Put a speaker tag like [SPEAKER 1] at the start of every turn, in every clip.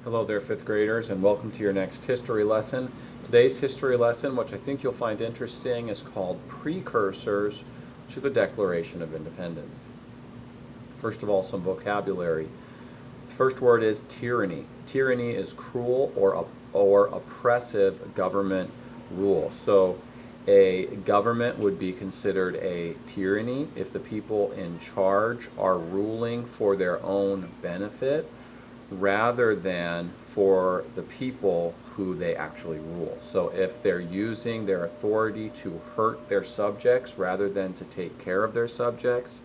[SPEAKER 1] Hello there, fifth graders, and welcome to your next history lesson. Today's history lesson, which I think you'll find interesting, is called Precursors to the Declaration of Independence. First of all, some vocabulary. The first word is tyranny. Tyranny is cruel or oppressive government rule. So a government would be considered a tyranny if the people in charge are ruling for their own benefit rather than for the people who they actually rule. So if they're using their authority to hurt their subjects rather than to take care of their subjects,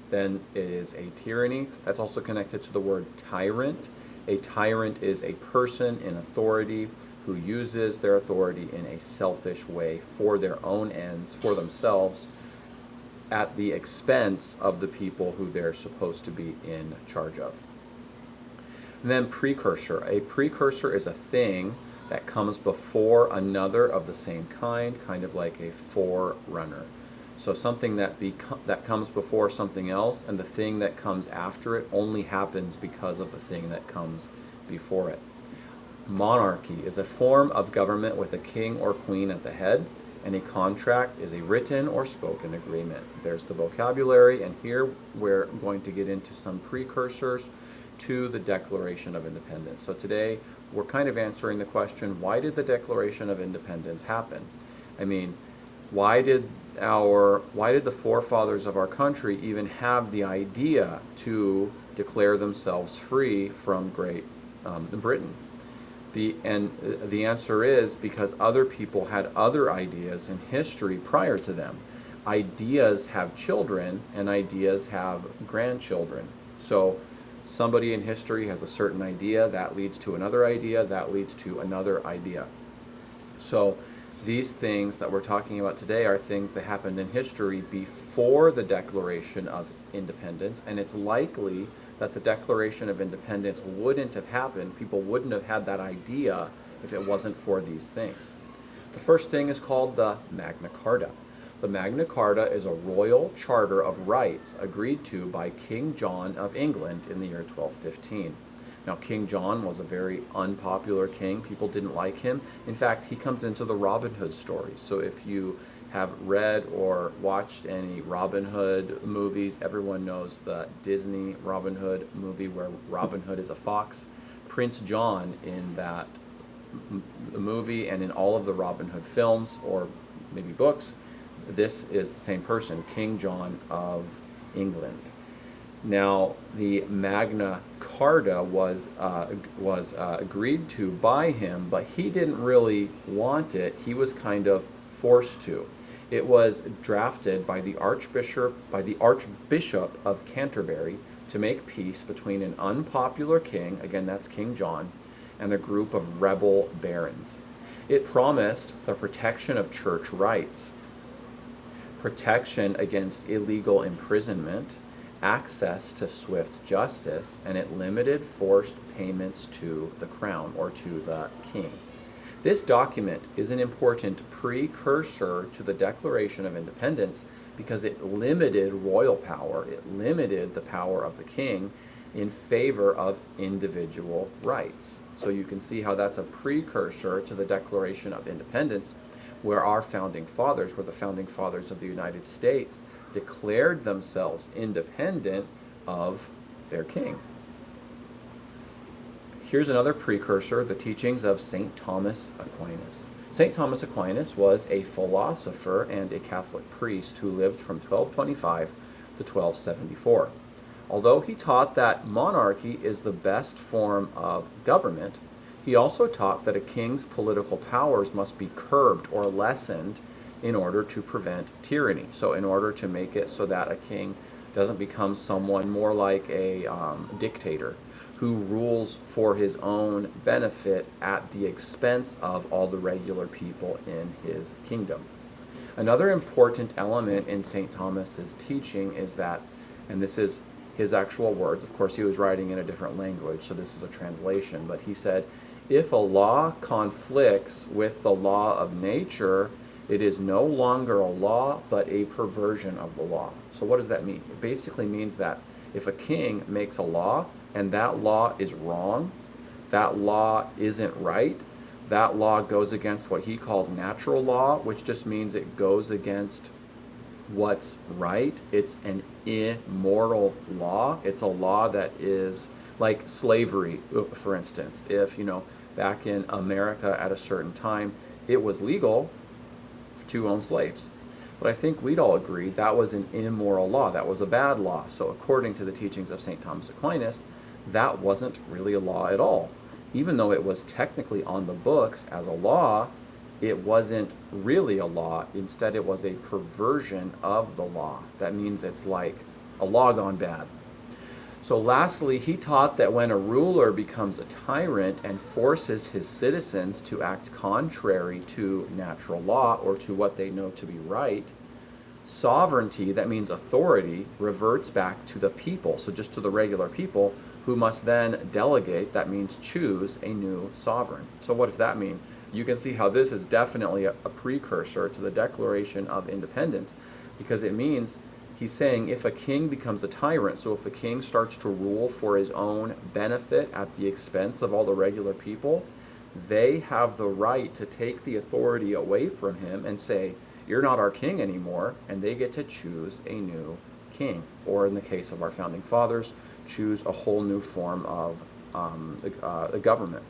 [SPEAKER 1] then it is a tyranny. That's also connected to the word tyrant. A tyrant is a person in authority who uses their authority in a selfish way for their own ends, for themselves, at the expense of the people who they're supposed to be in charge of. And then precursor. A precursor is a thing that comes before another of the same kind of like a forerunner. So something that comes before something else, and the thing that comes after it only happens because of the thing that comes before it. Monarchy is a form of government with a king or queen at the head, and a contract is a written or spoken agreement. There's the vocabulary, and here we're going to get into some precursors to the Declaration of Independence. So today we're kind of answering the question, why did the Declaration of Independence happen? I mean, why did the forefathers of our country even have the idea to declare themselves free from Great Britain? The answer is because other people had other ideas in history prior to them. Ideas have children, and ideas have grandchildren. So somebody in history has a certain idea, that leads to another idea, that leads to another idea. So these things that we're talking about today are things that happened in history before the Declaration of Independence, and it's likely that the Declaration of Independence wouldn't have happened, people wouldn't have had that idea if it wasn't for these things. The first thing is called the Magna Carta. The Magna Carta is a royal charter of rights agreed to by King John of England in the year 1215. Now, King John was a very unpopular king. People didn't like him. In fact, he comes into the Robin Hood stories. So if you have read or watched any Robin Hood movies, everyone knows the Disney Robin Hood movie where Robin Hood is a fox. Prince John in that movie and in all of the Robin Hood films or maybe books, this is the same person, King John of England. Now, the Magna Carta was agreed to by him, but he didn't really want it. He was kind of forced to. It was drafted by the Archbishop of Canterbury to make peace between an unpopular king, again that's King John, and a group of rebel barons. It promised the protection of church rights, protection against illegal imprisonment, access to swift justice, and it limited forced payments to the crown or to the king. This document is an important precursor to the Declaration of Independence because it limited royal power, it limited the power of the king in favor of individual rights. So you can see how that's a precursor to the Declaration of Independence, where our founding fathers, where the founding fathers of the United States, declared themselves independent of their king. Here's another precursor, the teachings of St. Thomas Aquinas. St. Thomas Aquinas was a philosopher and a Catholic priest who lived from 1225 to 1274. Although he taught that monarchy is the best form of government, he also taught that a king's political powers must be curbed or lessened in order to prevent tyranny. So in order to make it so that a king doesn't become someone more like a dictator who rules for his own benefit at the expense of all the regular people in his kingdom. Another important element in St. Thomas's teaching is that, and this is his actual words, of course he was writing in a different language, so this is a translation, but he said, if a law conflicts with the law of nature, it is no longer a law, but a perversion of the law. So what does that mean? It basically means that if a king makes a law and that law is wrong, that law isn't right. That law goes against what he calls natural law, which just means it goes against what's right. It's an immoral law. It's a law that is like slavery, for instance. If, back in America at a certain time, it was legal to own slaves. But I think we'd all agree that was an immoral law. That was a bad law. So according to the teachings of St. Thomas Aquinas, that wasn't really a law at all. Even though it was technically on the books as a law, it wasn't really a law. Instead, it was a perversion of the law. That means it's like a law gone bad. So lastly, he taught that when a ruler becomes a tyrant and forces his citizens to act contrary to natural law or to what they know to be right, sovereignty, that means authority, reverts back to the people, so just to the regular people, who must then delegate, that means choose, a new sovereign. So what does that mean? You can see how this is definitely a precursor to the Declaration of Independence, because it means he's saying if a king becomes a tyrant, so if a king starts to rule for his own benefit at the expense of all the regular people, they have the right to take the authority away from him and say, you're not our king anymore, and they get to choose a new king. Or in the case of our founding fathers, choose a whole new form of a government.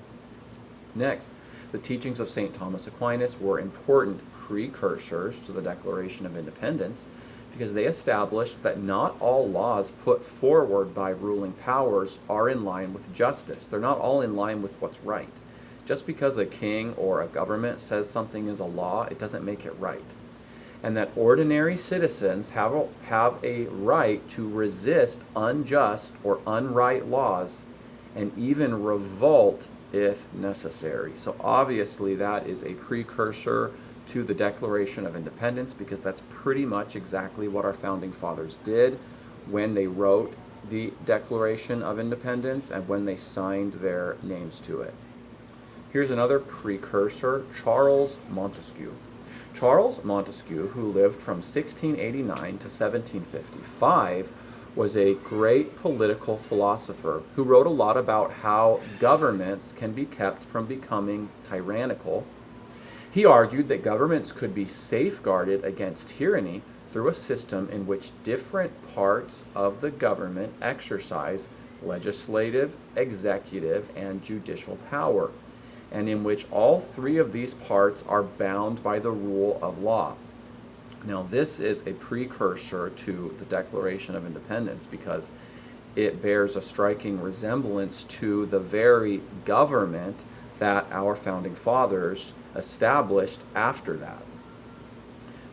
[SPEAKER 1] Next, the teachings of St. Thomas Aquinas were important precursors to the Declaration of Independence because they established that not all laws put forward by ruling powers are in line with justice. They're not all in line with what's right. Just because a king or a government says something is a law, it doesn't make it right. And that ordinary citizens have a right to resist unjust or unright laws and even revolt if necessary. So obviously that is a precursor to the Declaration of Independence because that's pretty much exactly what our founding fathers did when they wrote the Declaration of Independence and when they signed their names to it. Here's another precursor, Charles Montesquieu. Charles Montesquieu, who lived from 1689 to 1755, was a great political philosopher who wrote a lot about how governments can be kept from becoming tyrannical. He argued that governments could be safeguarded against tyranny through a system in which different parts of the government exercise legislative, executive, and judicial power, and in which all three of these parts are bound by the rule of law. Now, this is a precursor to the Declaration of Independence because it bears a striking resemblance to the very government that our founding fathers established after that.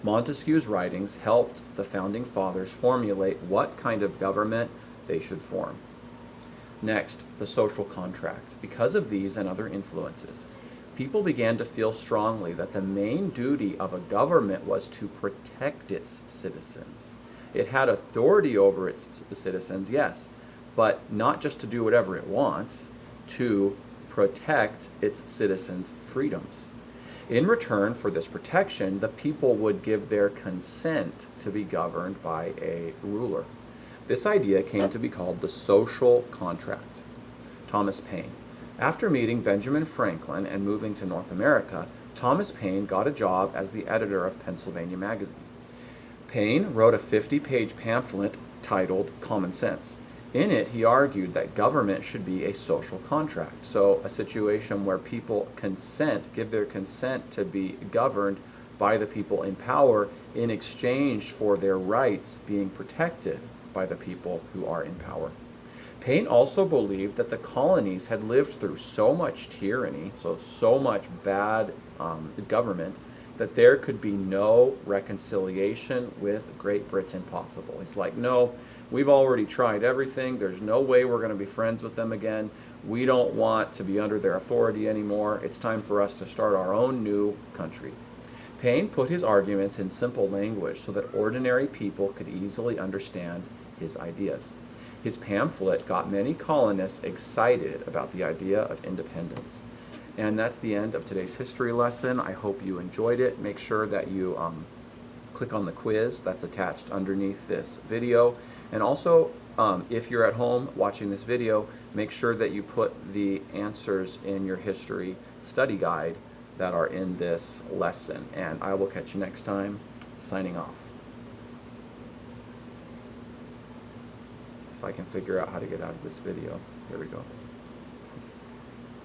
[SPEAKER 1] Montesquieu's writings helped the founding fathers formulate what kind of government they should form. Next, the social contract. Because of these and other influences, people began to feel strongly that the main duty of a government was to protect its citizens. It had authority over its citizens, yes, but not just to do whatever it wants, to protect its citizens' freedoms. In return for this protection, the people would give their consent to be governed by a ruler. This idea came to be called the social contract. Thomas Paine. After meeting Benjamin Franklin and moving to North America, Thomas Paine got a job as the editor of Pennsylvania Magazine. Paine wrote a 50-page pamphlet titled Common Sense. In it, he argued that government should be a social contract, so a situation where people give their consent to be governed by the people in power in exchange for their rights being protected by the people who are in power. Paine also believed that the colonies had lived through so much tyranny, so much bad government, that there could be no reconciliation with Great Britain possible. He's like, no, we've already tried everything. There's no way we're going to be friends with them again. We don't want to be under their authority anymore. It's time for us to start our own new country. Paine put his arguments in simple language so that ordinary people could easily understand his ideas. His pamphlet got many colonists excited about the idea of independence. And that's the end of today's history lesson. I hope you enjoyed it. Make sure that you click on the quiz that's attached underneath this video. And also If you're at home watching this video, make sure that you put the answers in your history study guide that are in this lesson. And I will catch you next time. Signing off. If I can figure out how to get out of this video. Here we go.